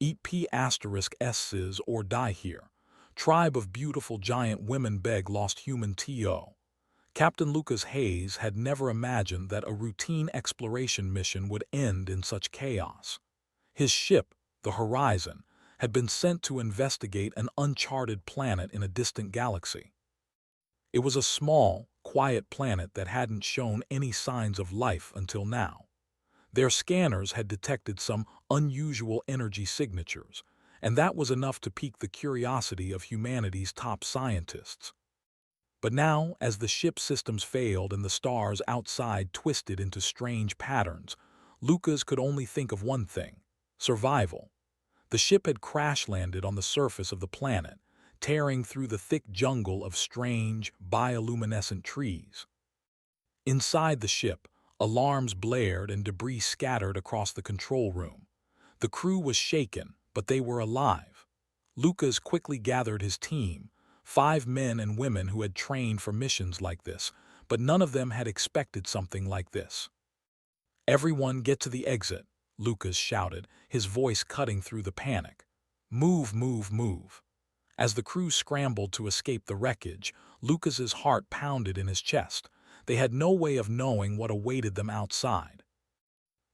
Epicscifies or die here. Tribe of beautiful giant women beg lost human to. Captain Lucas Hayes had never imagined that a routine exploration mission would end in such chaos. His ship, the Horizon, had been sent to investigate an uncharted planet in a distant galaxy. It was a small, quiet planet that hadn't shown any signs of life until now. Their scanners had detected some unusual energy signatures, and that was enough to pique the curiosity of humanity's top scientists. But now, as the ship's systems failed and the stars outside twisted into strange patterns, Lucas could only think of one thing: survival. The ship had crash-landed on the surface of the planet, tearing through the thick jungle of strange, bioluminescent trees. Inside the ship, alarms blared and debris scattered across the control room. The crew was shaken, but they were alive. Lucas quickly gathered his team, 5 men and women who had trained for missions like this, but none of them had expected something like this. "Everyone get to the exit," Lucas shouted, his voice cutting through the panic. "Move, move, move." As the crew scrambled to escape the wreckage, Lucas's heart pounded in his chest. They had no way of knowing what awaited them outside.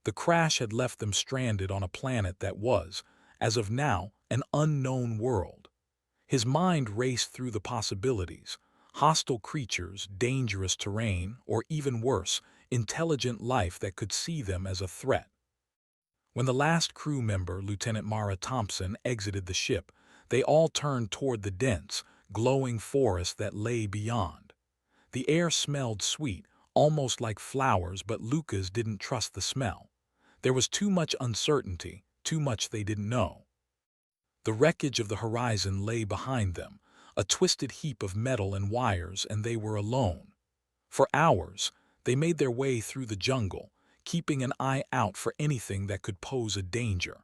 The crash had left them stranded on a planet that was, as of now, an unknown world. His mind raced through the possibilities: hostile creatures, dangerous terrain, or even worse, intelligent life that could see them as a threat. When the last crew member, Lieutenant Mara Thompson, exited the ship, they all turned toward the dense, glowing forest that lay beyond. The air smelled sweet, almost like flowers, but Lucas didn't trust the smell. There was too much uncertainty, too much they didn't know. The wreckage of the Horizon lay behind them, a twisted heap of metal and wires, and they were alone. For hours, they made their way through the jungle, keeping an eye out for anything that could pose a danger.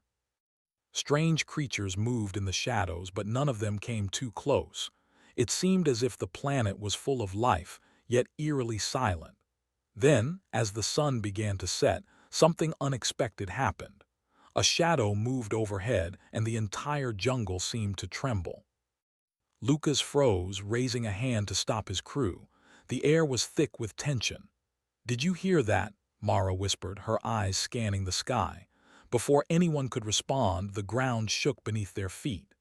Strange creatures moved in the shadows, but none of them came too close. It seemed as if the planet was full of life, yet eerily silent. Then, as the sun began to set, something unexpected happened. A shadow moved overhead, and the entire jungle seemed to tremble. Lucas froze, raising a hand to stop his crew. The air was thick with tension. "Did you hear that?" Mara whispered, her eyes scanning the sky. Before anyone could respond, the ground shook beneath their feet.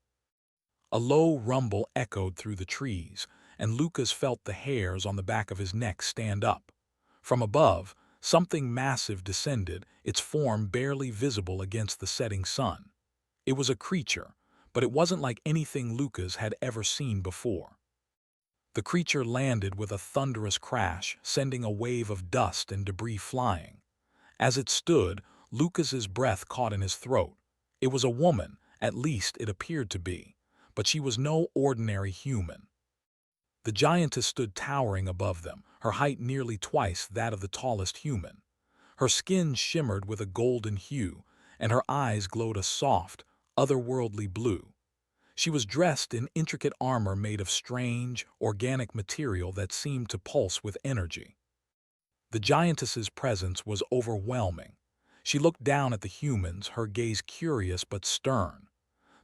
A low rumble echoed through the trees, and Lucas felt the hairs on the back of his neck stand up. From above, something massive descended, its form barely visible against the setting sun. It was a creature, but it wasn't like anything Lucas had ever seen before. The creature landed with a thunderous crash, sending a wave of dust and debris flying. As it stood, Lucas's breath caught in his throat. It was a woman, at least it appeared to be, but she was no ordinary human. The giantess stood towering above them, her height nearly twice that of the tallest human. Her skin shimmered with a golden hue, and her eyes glowed a soft, otherworldly blue. She was dressed in intricate armor made of strange, organic material that seemed to pulse with energy. The giantess's presence was overwhelming. She looked down at the humans, her gaze curious but stern.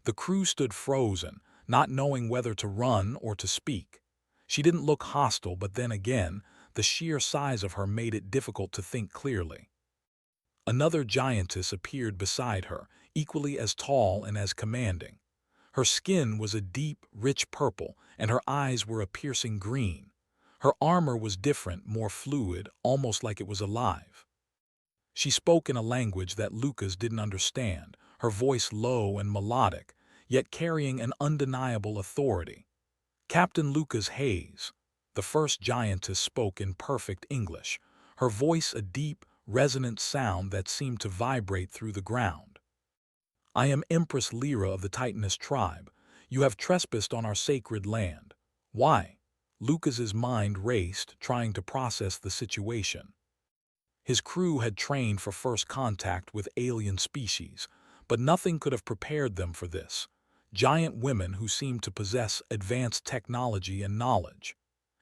The crew stood frozen, not knowing whether to run or to speak. She didn't look hostile, but then again, the sheer size of her made it difficult to think clearly. Another giantess appeared beside her, equally as tall and as commanding. Her skin was a deep, rich purple, and her eyes were a piercing green. Her armor was different, more fluid, almost like it was alive. She spoke in a language that Lucas didn't understand, her voice low and melodic, yet carrying an undeniable authority. "Captain Lucas Hayes." The first giantess spoke in perfect English, her voice a deep, resonant sound that seemed to vibrate through the ground. "I am Empress Lyra of the Titaness tribe. You have trespassed on our sacred land. Why?" Lucas's mind raced, trying to process the situation. His crew had trained for first contact with alien species, but nothing could have prepared them for this. Giant women who seemed to possess advanced technology and knowledge.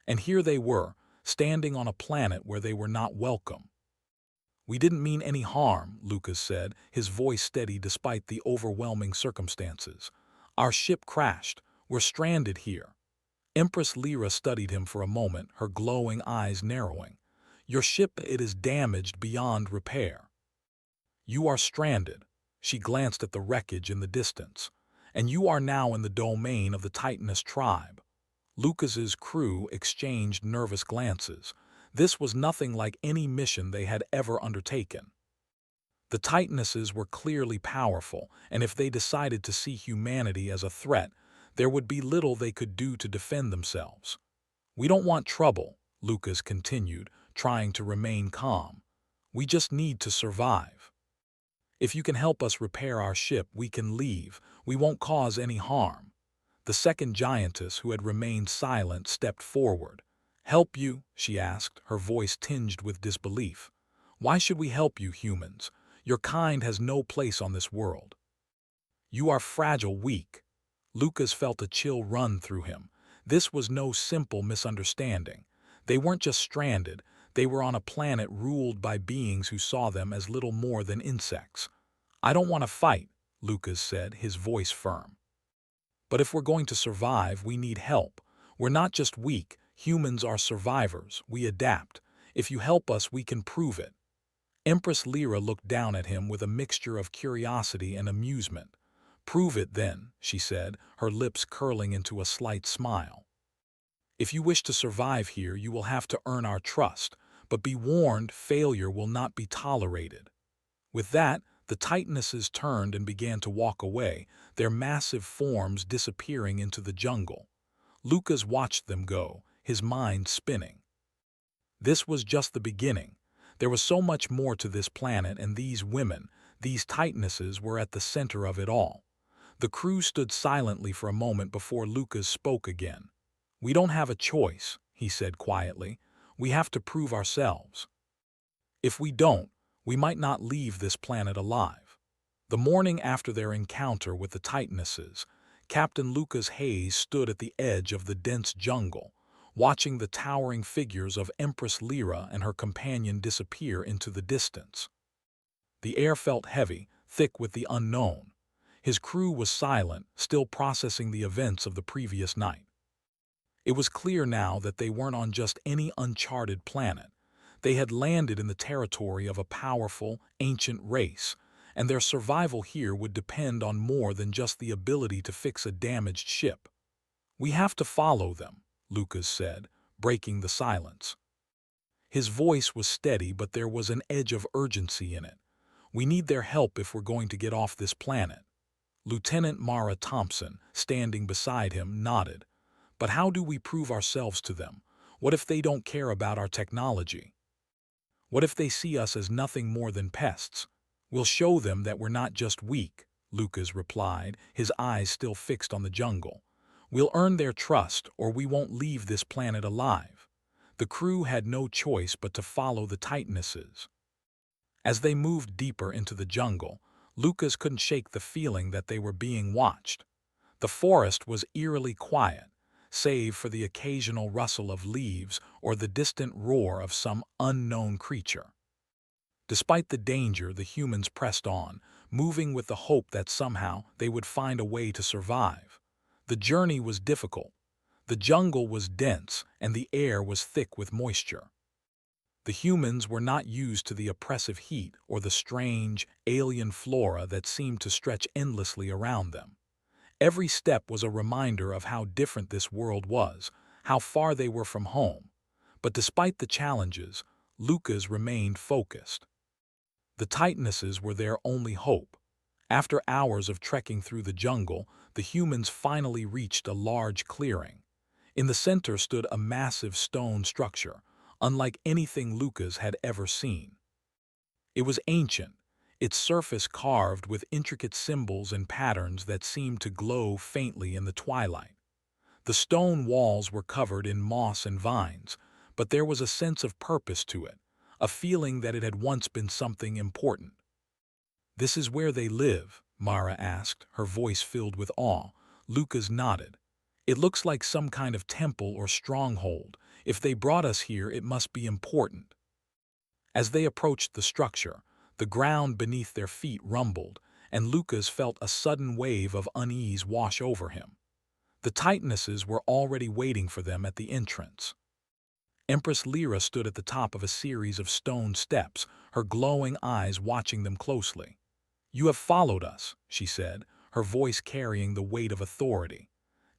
And here they were, standing on a planet where they were not welcome. "We didn't mean any harm," Lucas said, his voice steady despite the overwhelming circumstances. "Our ship crashed. We're stranded here." Empress Lyra studied him for a moment, her glowing eyes narrowing. "Your ship, it is damaged beyond repair. You are stranded." She glanced at the wreckage in the distance. "And you are now in the domain of the Titaness tribe." Lucas's crew exchanged nervous glances. This was nothing like any mission they had ever undertaken. The Titanesses were clearly powerful, and if they decided to see humanity as a threat, there would be little they could do to defend themselves. "We don't want trouble," Lucas continued, trying to remain calm. "We just need to survive. If you can help us repair our ship, we can leave. We won't cause any harm." The second giantess, who had remained silent, stepped forward. "Help you?" she asked, her voice tinged with disbelief. "Why should we help you, humans? Your kind has no place on this world. You are fragile, weak." Lucas felt a chill run through him. This was no simple misunderstanding. They weren't just stranded, they were on a planet ruled by beings who saw them as little more than insects. "I don't want to fight," Lucas said, his voice firm. "But if we're going to survive, we need help. We're not just weak, humans are survivors, we adapt. If you help us, we can prove it." Empress Lyra looked down at him with a mixture of curiosity and amusement. "Prove it then," she said, her lips curling into a slight smile. "If you wish to survive here, you will have to earn our trust, but be warned, failure will not be tolerated." With that, the Titanesses turned and began to walk away, their massive forms disappearing into the jungle. Lucas watched them go, his mind spinning. This was just the beginning. There was so much more to this planet, and these women, these Titanesses, were at the center of it all. The crew stood silently for a moment before Lucas spoke again. "We don't have a choice," he said quietly. "We have to prove ourselves. If we don't, we might not leave this planet alive." The morning after their encounter with the Titanesses, Captain Lucas Hayes stood at the edge of the dense jungle, watching the towering figures of Empress Lyra and her companion disappear into the distance. The air felt heavy, thick with the unknown. His crew was silent, still processing the events of the previous night. It was clear now that they weren't on just any uncharted planet. They had landed in the territory of a powerful, ancient race, and their survival here would depend on more than just the ability to fix a damaged ship. "We have to follow them," Lucas said, breaking the silence. His voice was steady, but there was an edge of urgency in it. "We need their help if we're going to get off this planet." Lieutenant Mara Thompson, standing beside him, nodded. "But how do we prove ourselves to them? What if they don't care about our technology? What if they see us as nothing more than pests?" "We'll show them that we're not just weak," Lucas replied, his eyes still fixed on the jungle. "We'll earn their trust, or we won't leave this planet alive." The crew had no choice but to follow the Titanesses. As they moved deeper into the jungle, Lucas couldn't shake the feeling that they were being watched. The forest was eerily quiet, save for the occasional rustle of leaves or the distant roar of some unknown creature. Despite the danger, the humans pressed on, moving with the hope that somehow they would find a way to survive. The journey was difficult. The jungle was dense, and the air was thick with moisture. The humans were not used to the oppressive heat or the strange, alien flora that seemed to stretch endlessly around them. Every step was a reminder of how different this world was, how far they were from home. But despite the challenges, Lucas remained focused. The Titanesses were their only hope. After hours of trekking through the jungle, the humans finally reached a large clearing. In the center stood a massive stone structure, unlike anything Lucas had ever seen. It was ancient, its surface carved with intricate symbols and patterns that seemed to glow faintly in the twilight. The stone walls were covered in moss and vines, but there was a sense of purpose to it, a feeling that it had once been something important. "This is where they live?" Mara asked, her voice filled with awe. Lucas nodded. "It looks like some kind of temple or stronghold. If they brought us here, it must be important." As they approached the structure, the ground beneath their feet rumbled, and Lucas felt a sudden wave of unease wash over him. The Titanesses were already waiting for them at the entrance. Empress Lyra stood at the top of a series of stone steps, her glowing eyes watching them closely. "You have followed us," she said, her voice carrying the weight of authority.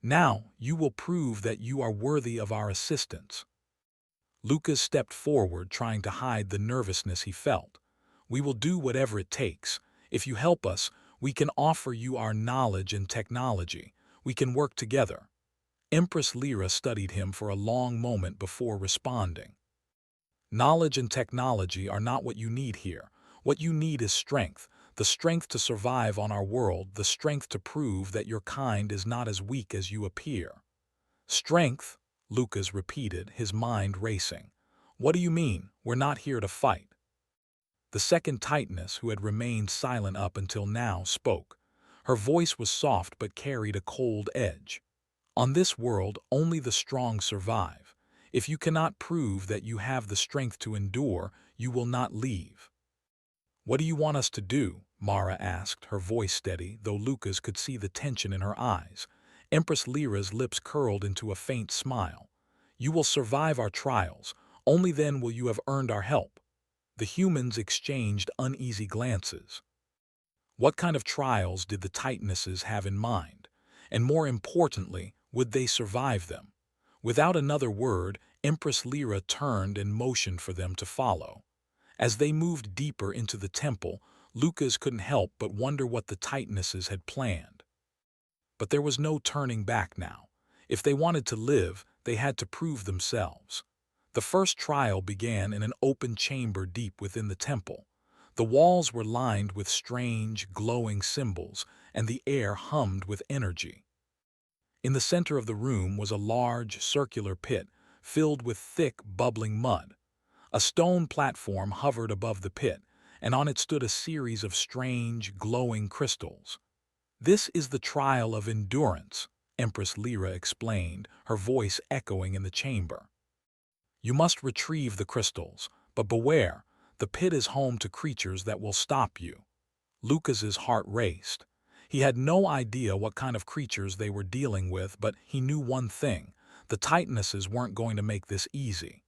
"Now you will prove that you are worthy of our assistance." Lucas stepped forward, trying to hide the nervousness he felt. "We will do whatever it takes. If you help us, we can offer you our knowledge and technology. We can work together." Empress Lyra studied him for a long moment before responding. "Knowledge and technology are not what you need here. What you need is strength, the strength to survive on our world, the strength to prove that your kind is not as weak as you appear." "Strength?" Lucas repeated, his mind racing. "What do you mean? We're not here to fight." The second Titaness, who had remained silent up until now, spoke. Her voice was soft but carried a cold edge. "On this world, only the strong survive. If you cannot prove that you have the strength to endure, you will not leave." "What do you want us to do?" Mara asked, her voice steady, though Lucas could see the tension in her eyes. Empress Lyra's lips curled into a faint smile. "You will survive our trials. Only then will you have earned our help." The humans exchanged uneasy glances. What kind of trials did the Titanesses have in mind? And more importantly, would they survive them? Without another word, Empress Lyra turned and motioned for them to follow. As they moved deeper into the temple, Lucas couldn't help but wonder what the Titanesses had planned. But there was no turning back now. If they wanted to live, they had to prove themselves. The first trial began in an open chamber deep within the temple. The walls were lined with strange, glowing symbols, and the air hummed with energy. In the center of the room was a large, circular pit filled with thick, bubbling mud. A stone platform hovered above the pit, and on it stood a series of strange, glowing crystals. "This is the trial of endurance," Empress Lyra explained, her voice echoing in the chamber. "You must retrieve the crystals, but beware, the pit is home to creatures that will stop you." Lucas's heart raced. He had no idea what kind of creatures they were dealing with, but he knew one thing: the Titanesses weren't going to make this easy.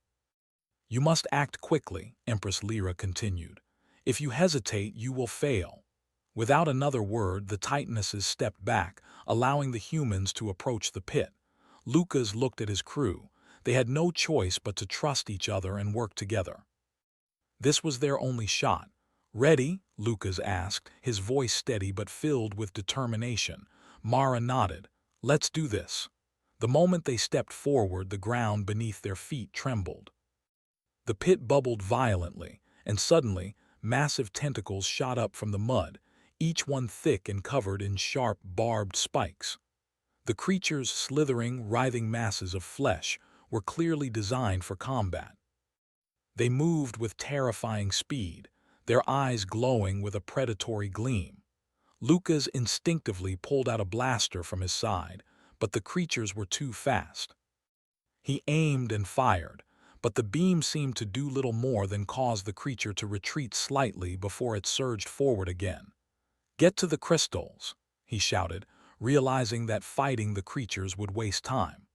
"You must act quickly," Empress Lyra continued. "If you hesitate, you will fail." Without another word, the Titanesses stepped back, allowing the humans to approach the pit. Lucas looked at his crew. They had no choice but to trust each other and work together. This was their only shot. "Ready?" Lucas asked, his voice steady but filled with determination. Mara nodded. "Let's do this." The moment they stepped forward, the ground beneath their feet trembled. The pit bubbled violently, and suddenly, massive tentacles shot up from the mud, each one thick and covered in sharp, barbed spikes. The creatures' slithering, writhing masses of flesh were clearly designed for combat. They moved with terrifying speed, their eyes glowing with a predatory gleam. Lucas instinctively pulled out a blaster from his side, but the creatures were too fast. He aimed and fired, but the beam seemed to do little more than cause the creature to retreat slightly before it surged forward again. "Get to the crystals," he shouted, realizing that fighting the creatures would waste time.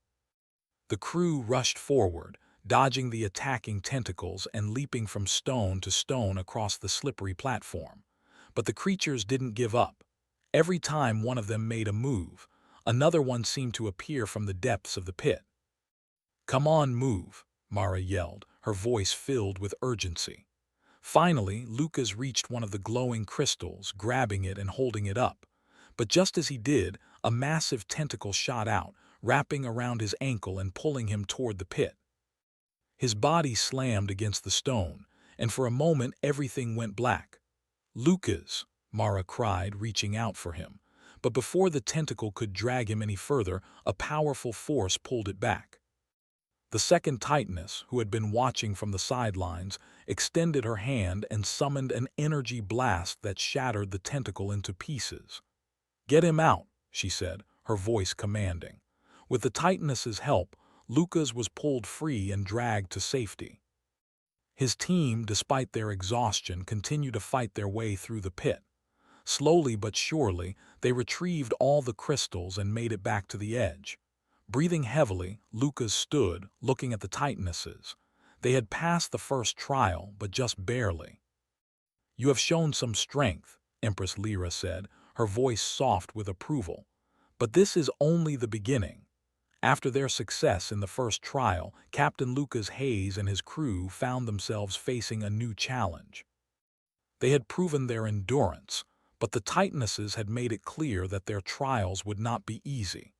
The crew rushed forward, dodging the attacking tentacles and leaping from stone to stone across the slippery platform. But the creatures didn't give up. Every time one of them made a move, another one seemed to appear from the depths of the pit. "Come on, move," Mara yelled, her voice filled with urgency. Finally, Lucas reached one of the glowing crystals, grabbing it and holding it up. But just as he did, a massive tentacle shot out, wrapping around his ankle and pulling him toward the pit. His body slammed against the stone, and for a moment everything went black. "Lucas!" Mara cried, reaching out for him. But before the tentacle could drag him any further, a powerful force pulled it back. The second Titaness, who had been watching from the sidelines, extended her hand and summoned an energy blast that shattered the tentacle into pieces. "Get him out," she said, her voice commanding. With the Titaness's help, Lucas was pulled free and dragged to safety. His team, despite their exhaustion, continued to fight their way through the pit. Slowly but surely, they retrieved all the crystals and made it back to the edge. Breathing heavily, Lucas stood, looking at the Titanesses. They had passed the first trial, but just barely. "You have shown some strength," Empress Lyra said, her voice soft with approval. "But this is only the beginning." After their success in the first trial, Captain Lucas Hayes and his crew found themselves facing a new challenge. They had proven their endurance, but the Titanesses had made it clear that their trials would not be easy.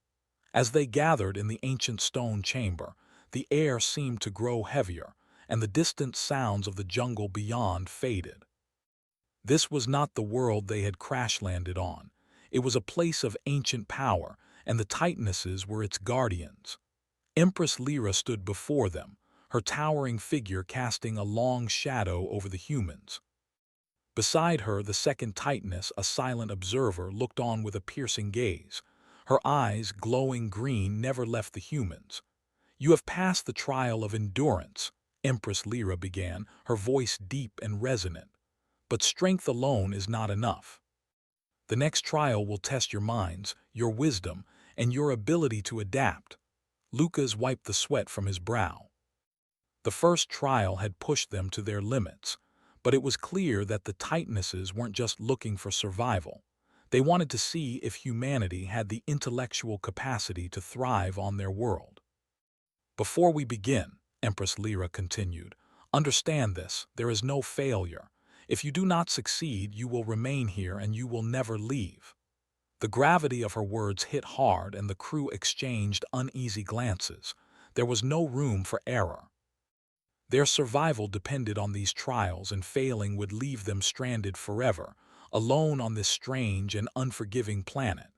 As they gathered in the ancient stone chamber, the air seemed to grow heavier, and the distant sounds of the jungle beyond faded. This was not the world they had crash-landed on. It was a place of ancient power, and the Titanesses were its guardians. Empress Lyra stood before them, her towering figure casting a long shadow over the humans. Beside her, the second Titaness, a silent observer, looked on with a piercing gaze. Her eyes, glowing green, never left the humans. "You have passed the trial of endurance," Empress Lyra began, her voice deep and resonant. "But strength alone is not enough. The next trial will test your minds, your wisdom, and your ability to adapt." Lucas wiped the sweat from his brow. The first trial had pushed them to their limits, but it was clear that the Titanesses weren't just looking for survival. They wanted to see if humanity had the intellectual capacity to thrive on their world. "Before we begin," Empress Lyra continued, "understand this: there is no failure. If you do not succeed, you will remain here and you will never leave." The gravity of her words hit hard, and the crew exchanged uneasy glances. There was no room for error. Their survival depended on these trials, and failing would leave them stranded forever, alone on this strange and unforgiving planet.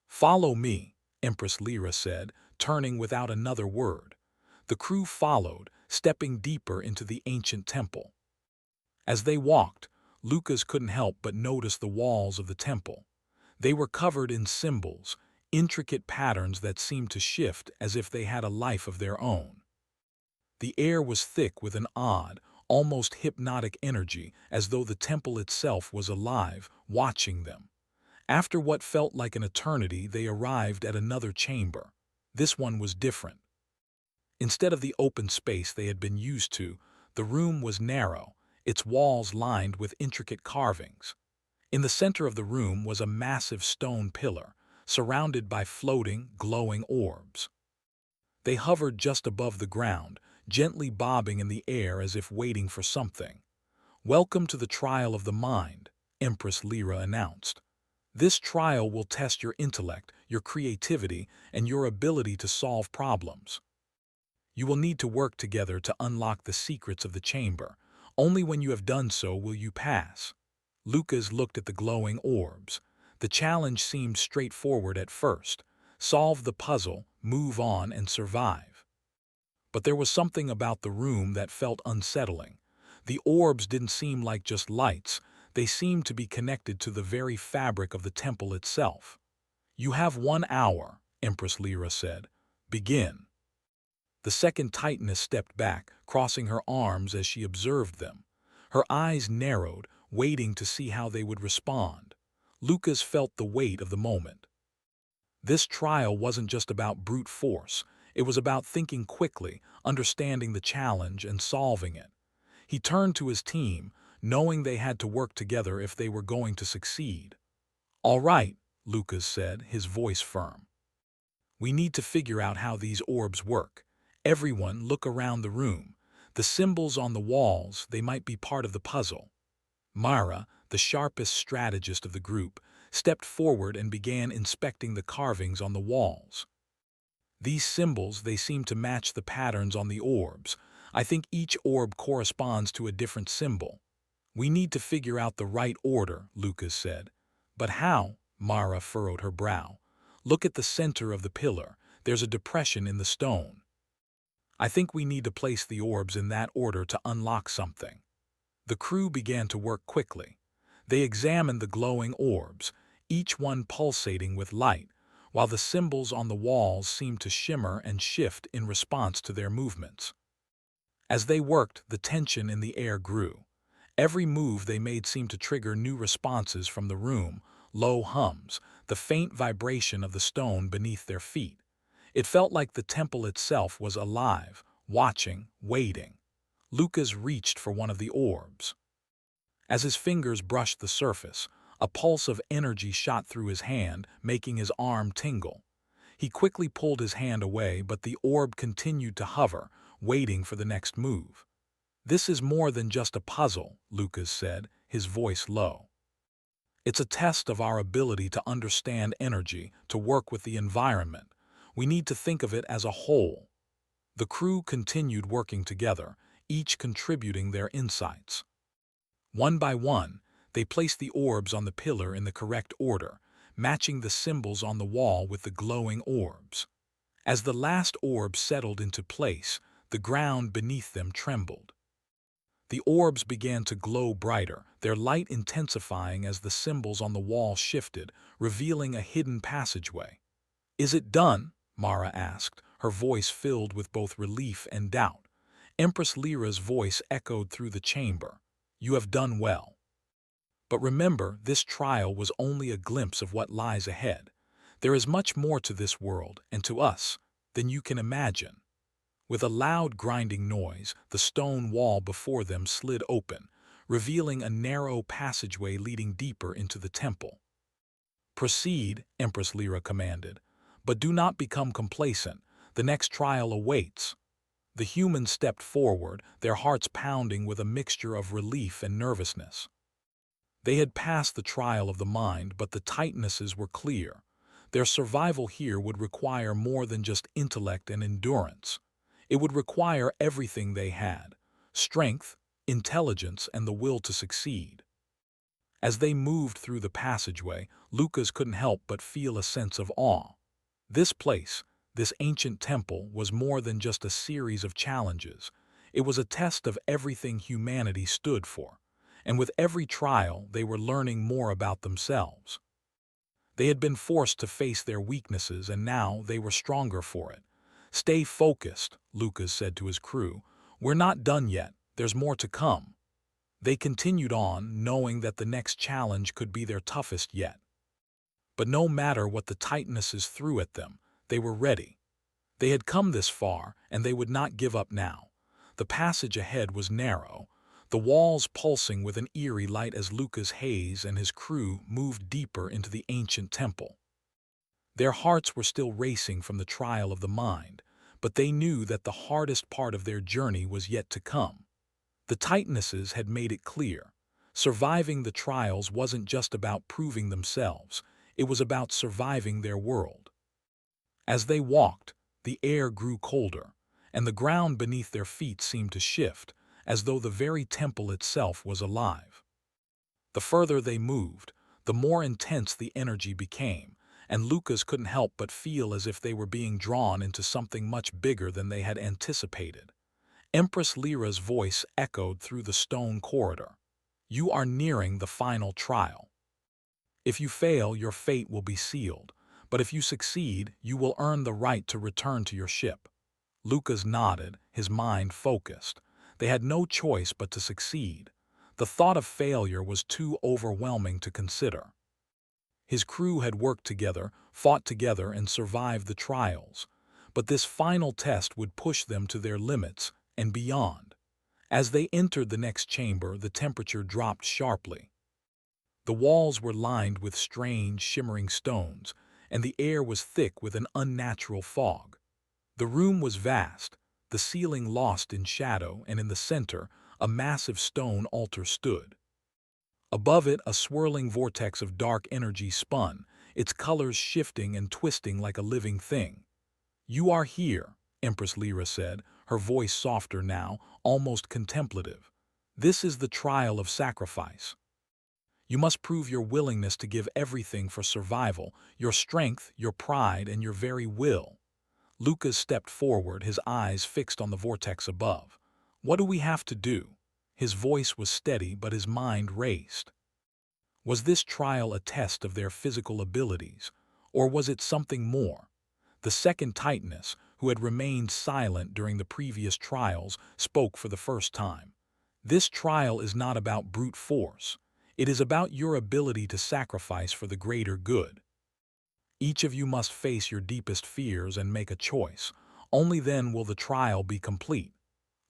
"Follow me," Empress Lyra said, turning without another word. The crew followed, stepping deeper into the ancient temple. As they walked, Lucas couldn't help but notice the walls of the temple. They were covered in symbols, intricate patterns that seemed to shift as if they had a life of their own. The air was thick with an odd, almost hypnotic energy, as though the temple itself was alive, watching them. After what felt like an eternity, they arrived at another chamber. This one was different. Instead of the open space they had been used to, the room was narrow, its walls lined with intricate carvings. In the center of the room was a massive stone pillar, surrounded by floating, glowing orbs. They hovered just above the ground, gently bobbing in the air as if waiting for something. "Welcome to the trial of the mind," Empress Lyra announced. "This trial will test your intellect, your creativity, and your ability to solve problems. You will need to work together to unlock the secrets of the chamber. Only when you have done so will you pass." Lucas looked at the glowing orbs. The challenge seemed straightforward at first: solve the puzzle, move on, and survive. But there was something about the room that felt unsettling. The orbs didn't seem like just lights. They seemed to be connected to the very fabric of the temple itself. "You have 1 hour," Empress Lyra said. "Begin." The second Titaness stepped back, crossing her arms as she observed them. Her eyes narrowed, waiting to see how they would respond. Lucas felt the weight of the moment. This trial wasn't just about brute force. It was about thinking quickly, understanding the challenge, and solving it. He turned to his team, knowing they had to work together if they were going to succeed. "All right," Lucas said, his voice firm. "We need to figure out how these orbs work. Everyone look around the room. The symbols on the walls, they might be part of the puzzle." Mara, the sharpest strategist of the group, stepped forward and began inspecting the carvings on the walls. "These symbols, they seem to match the patterns on the orbs. I think each orb corresponds to a different symbol." "We need to figure out the right order," Lucas said. "But how?" Mara furrowed her brow. "Look at the center of the pillar. There's a depression in the stone. I think we need to place the orbs in that order to unlock something." The crew began to work quickly. They examined the glowing orbs, each one pulsating with light, while the symbols on the walls seemed to shimmer and shift in response to their movements. As they worked, the tension in the air grew. Every move they made seemed to trigger new responses from the room, low hums, the faint vibration of the stone beneath their feet. It felt like the temple itself was alive, watching, waiting. Lucas reached for one of the orbs. As his fingers brushed the surface, a pulse of energy shot through his hand, making his arm tingle. He quickly pulled his hand away, but the orb continued to hover, waiting for the next move. "This is more than just a puzzle," Lucas said, his voice low. "It's a test of our ability to understand energy, to work with the environment. We need to think of it as a whole." The crew continued working together, each contributing their insights. One by one, they placed the orbs on the pillar in the correct order, matching the symbols on the wall with the glowing orbs. As the last orb settled into place, the ground beneath them trembled. The orbs began to glow brighter, their light intensifying as the symbols on the wall shifted, revealing a hidden passageway. "Is it done?" Mara asked, her voice filled with both relief and doubt. Empress Lyra's voice echoed through the chamber. "You have done well. But remember, this trial was only a glimpse of what lies ahead. There is much more to this world, and to us, than you can imagine." With a loud grinding noise, the stone wall before them slid open, revealing a narrow passageway leading deeper into the temple. "Proceed," Empress Lyra commanded, "but do not become complacent. The next trial awaits." The humans stepped forward, their hearts pounding with a mixture of relief and nervousness. They had passed the trial of the mind, but the tightnesses were clear. Their survival here would require more than just intellect and endurance. It would require everything they had: strength, intelligence, and the will to succeed. As they moved through the passageway, Lucas couldn't help but feel a sense of awe. This place, this ancient temple, was more than just a series of challenges. It was a test of everything humanity stood for, and with every trial they were learning more about themselves. They had been forced to face their weaknesses, and now they were stronger for it. "Stay focused," Lucas said to his crew. "We're not done yet. There's more to come." They continued on, knowing that the next challenge could be their toughest yet. But no matter what the tightnesses threw at them, they were ready. They had come this far, and they would not give up now. The passage ahead was narrow, the walls pulsing with an eerie light as Lucas Hayes and his crew moved deeper into the ancient temple. Their hearts were still racing from the trial of the mind, but they knew that the hardest part of their journey was yet to come. The tightnesses had made it clear. Surviving the trials wasn't just about proving themselves, it was about surviving their world. As they walked, the air grew colder, and the ground beneath their feet seemed to shift, as though the very temple itself was alive. The further they moved, the more intense the energy became, and Lucas couldn't help but feel as if they were being drawn into something much bigger than they had anticipated. Empress Lyra's voice echoed through the stone corridor. "You are nearing the final trial. If you fail, your fate will be sealed, but if you succeed, you will earn the right to return to your ship." Lucas nodded, his mind focused. They had no choice but to succeed. The thought of failure was too overwhelming to consider. His crew had worked together, fought together, and survived the trials. But this final test would push them to their limits and beyond. As they entered the next chamber, the temperature dropped sharply. The walls were lined with strange, shimmering stones, and the air was thick with an unnatural fog. The room was vast, the ceiling lost in shadow, and in the center, a massive stone altar stood. Above it, a swirling vortex of dark energy spun, its colors shifting and twisting like a living thing. "You are here," Empress Lyra said, her voice softer now, almost contemplative. "This is the trial of sacrifice. You must prove your willingness to give everything for survival, your strength, your pride, and your very will." Lucas stepped forward, his eyes fixed on the vortex above. "What do we have to do?" His voice was steady, but his mind raced. Was this trial a test of their physical abilities, or was it something more? The second tightness, who had remained silent during the previous trials, spoke for the first time. This trial is not about brute force. It is about your ability to sacrifice for the greater good. Each of you must face your deepest fears and make a choice. Only then will the trial be complete.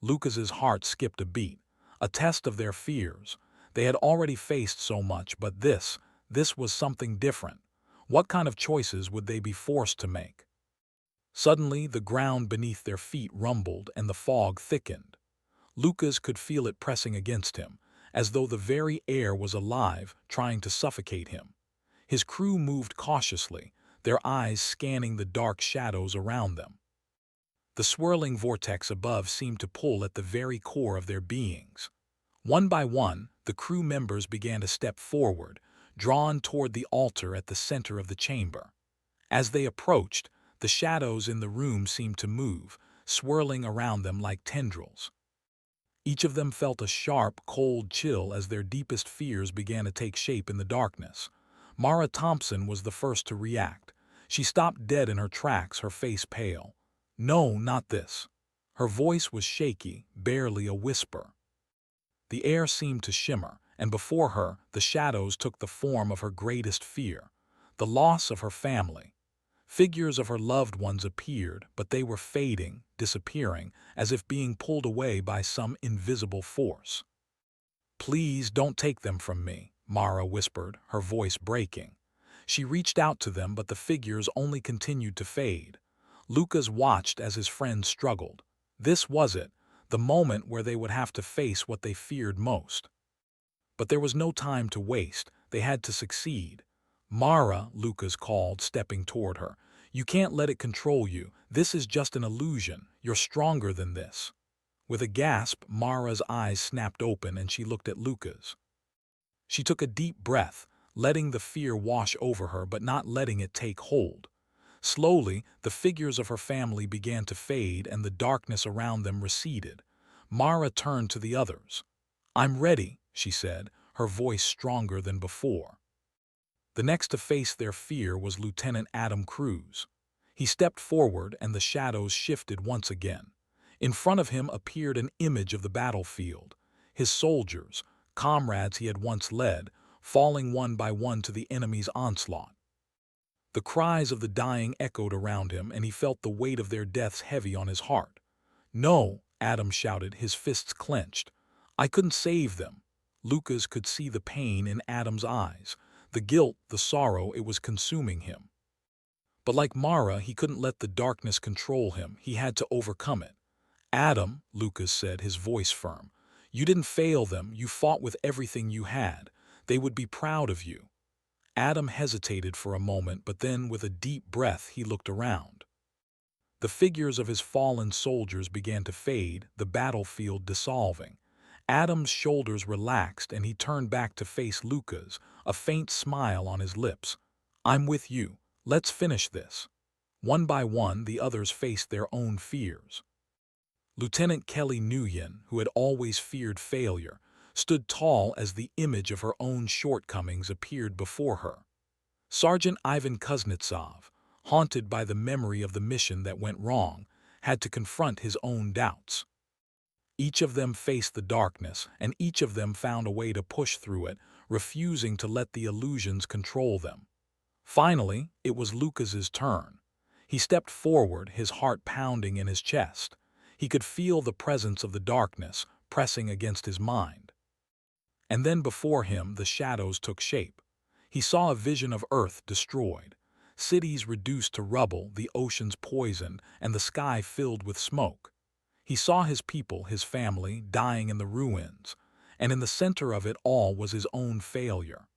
Lucas's heart skipped a beat. A test of their fears. They had already faced so much, but this was something different. What kind of choices would they be forced to make? Suddenly, the ground beneath their feet rumbled and the fog thickened. Lucas could feel it pressing against him, as though the very air was alive, trying to suffocate him. His crew moved cautiously, their eyes scanning the dark shadows around them. The swirling vortex above seemed to pull at the very core of their beings. One by one, the crew members began to step forward, drawn toward the altar at the center of the chamber. As they approached, the shadows in the room seemed to move, swirling around them like tendrils. Each of them felt a sharp, cold chill as their deepest fears began to take shape in the darkness. Mara Thompson was the first to react. She stopped dead in her tracks, her face pale. No, not this. Her voice was shaky, barely a whisper. The air seemed to shimmer, and before her, the shadows took the form of her greatest fear, the loss of her family. Figures of her loved ones appeared, but they were fading, disappearing, as if being pulled away by some invisible force. "Please don't take them from me," Mara whispered, her voice breaking. She reached out to them, but the figures only continued to fade. Lucas watched as his friends struggled. This was it, the moment where they would have to face what they feared most. But there was no time to waste. They had to succeed. "Mara," Lucas called, stepping toward her. "You can't let it control you. This is just an illusion. You're stronger than this." With a gasp, Mara's eyes snapped open and she looked at Lucas. She took a deep breath, letting the fear wash over her but not letting it take hold. Slowly, the figures of her family began to fade and the darkness around them receded. Mara turned to the others. "I'm ready," she said, her voice stronger than before. The next to face their fear was Lieutenant Adam Cruz. He stepped forward and the shadows shifted once again. In front of him appeared an image of the battlefield. His soldiers, comrades he had once led, falling one by one to the enemy's onslaught. The cries of the dying echoed around him and he felt the weight of their deaths heavy on his heart. "No," Adam shouted, his fists clenched. "I couldn't save them." Lucas could see the pain in Adam's eyes. The guilt, the sorrow, it was consuming him. But like Mara, he couldn't let the darkness control him. He had to overcome it. "Adam," Lucas said, his voice firm, "you didn't fail them. You fought with everything you had. They would be proud of you." Adam hesitated for a moment, but then, with a deep breath, he looked around. The figures of his fallen soldiers began to fade, the battlefield dissolving. Adam's shoulders relaxed and he turned back to face Lucas, a faint smile on his lips. "I'm with you. Let's finish this." One by one, the others faced their own fears. Lieutenant Kelly Nguyen, who had always feared failure, stood tall as the image of her own shortcomings appeared before her. Sergeant Ivan Kuznetsov, haunted by the memory of the mission that went wrong, had to confront his own doubts. Each of them faced the darkness, and each of them found a way to push through it, refusing to let the illusions control them. Finally, it was Lucas's turn. He stepped forward, his heart pounding in his chest. He could feel the presence of the darkness pressing against his mind. And then before him, the shadows took shape. He saw a vision of Earth destroyed, cities reduced to rubble, the oceans poisoned, and the sky filled with smoke. He saw his people, his family, dying in the ruins, and in the center of it all was his own failure.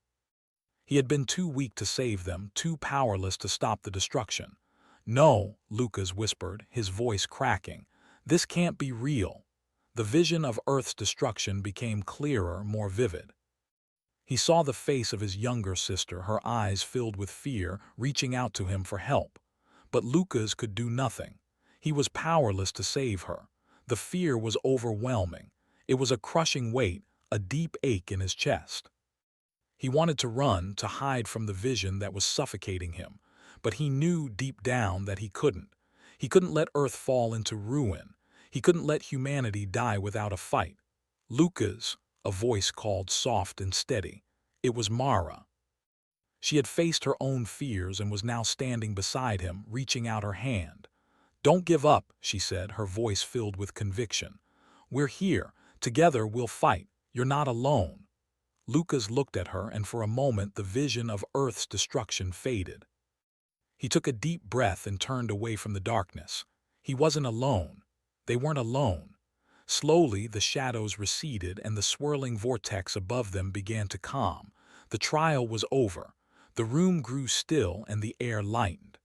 He had been too weak to save them, too powerless to stop the destruction. "No," Lucas whispered, his voice cracking. "This can't be real." The vision of Earth's destruction became clearer, more vivid. He saw the face of his younger sister, her eyes filled with fear, reaching out to him for help. But Lucas could do nothing. He was powerless to save her. The fear was overwhelming. It was a crushing weight, a deep ache in his chest. He wanted to run, to hide from the vision that was suffocating him, but he knew deep down that he couldn't. He couldn't let Earth fall into ruin. He couldn't let humanity die without a fight. Lucas, a voice called soft and steady. It was Mara. She had faced her own fears and was now standing beside him, reaching out her hand. "Don't give up," she said, her voice filled with conviction. "We're here. Together we'll fight. You're not alone." Lucas looked at her, and for a moment the vision of Earth's destruction faded. He took a deep breath and turned away from the darkness. He wasn't alone. They weren't alone. Slowly, the shadows receded and the swirling vortex above them began to calm. The trial was over. The room grew still and the air lightened.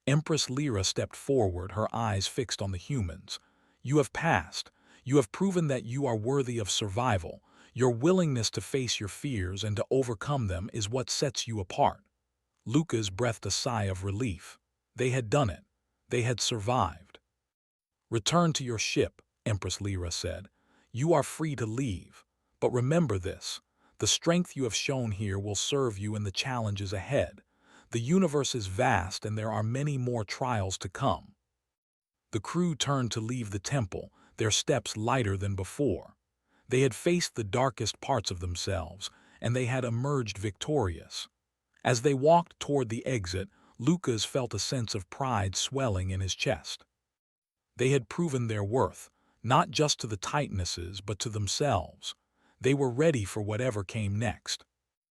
Empress Lyra stepped forward, her eyes fixed on the humans. "You have passed. You have proven that you are worthy of survival. Your willingness to face your fears and to overcome them is what sets you apart." Lucas breathed a sigh of relief. They had done it. They had survived. "Return to your ship," Empress Lyra said. "You are free to leave. But remember this. The strength you have shown here will serve you in the challenges ahead. The universe is vast and there are many more trials to come." The crew turned to leave the temple, their steps lighter than before. They had faced the darkest parts of themselves, and they had emerged victorious. As they walked toward the exit, Lucas felt a sense of pride swelling in his chest. They had proven their worth, not just to the Titanesses but to themselves. They were ready for whatever came next.